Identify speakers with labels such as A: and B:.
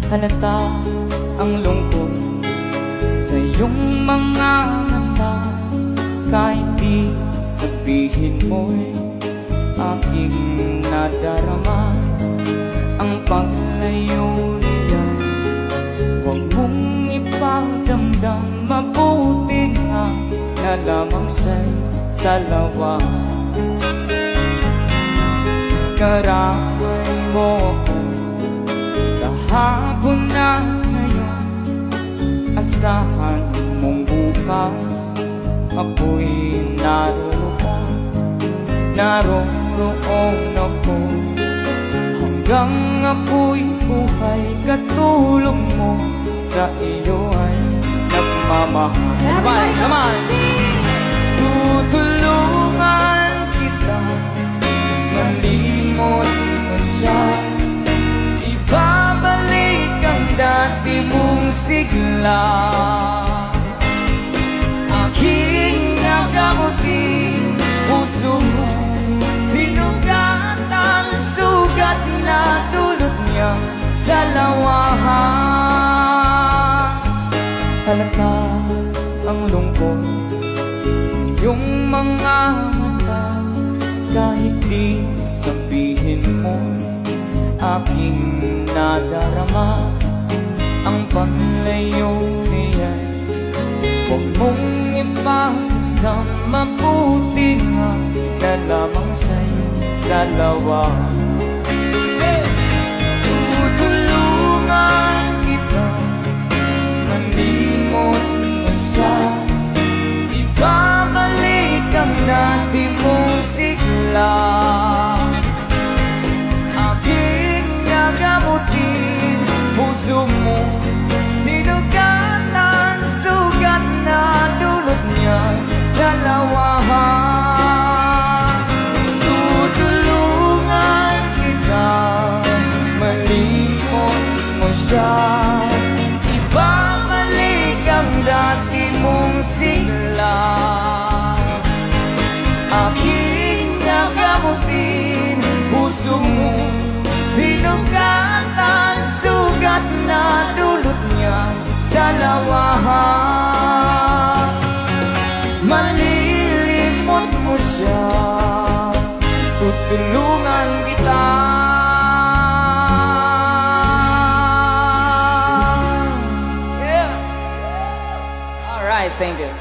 A: Halata ang lungkot sa iyong mga mata, kahit di sabihin mo'y aking nadarama. Ang paglayo niyan, huwag mong ipagdamdam. Mabuti nga na lamang siya'y salawa. Karamay mo ako kahapon na ngayon, asahan mong bukas ako'y naroon ako. Hanggang ako'y buhay, katulong mo sa iyo ay nagmamahal. Come on! Tutulungan kita, malimot mo siya, ibabalik ang dati mong sigla. Aking nagamutin puso mo, sinugat ang sugat na dulot niya sa lawahan. Halata ang lungkot sa iyong mga mata, kahit di sabihin mo aking nadarama. Ang paglayo niya'y huwag mong ipagdam. Mabuti nga na lamang sa'yo salawa. Tutulungan kita, malimot mo siya, ibabalik ang dati mong sigla. Aking nagamutin puso mo, sinugat ang sugat na dulot niya sa lawahan. Tutulungan kita, malimot mo siya, ibabalik ang dati mong sigla. Aking nagamutin puso mo, sinugat ang sugat na dulot niya sa lawahan. Malilimot mo siya, tutulungan kita. Yeah. All right, thank you.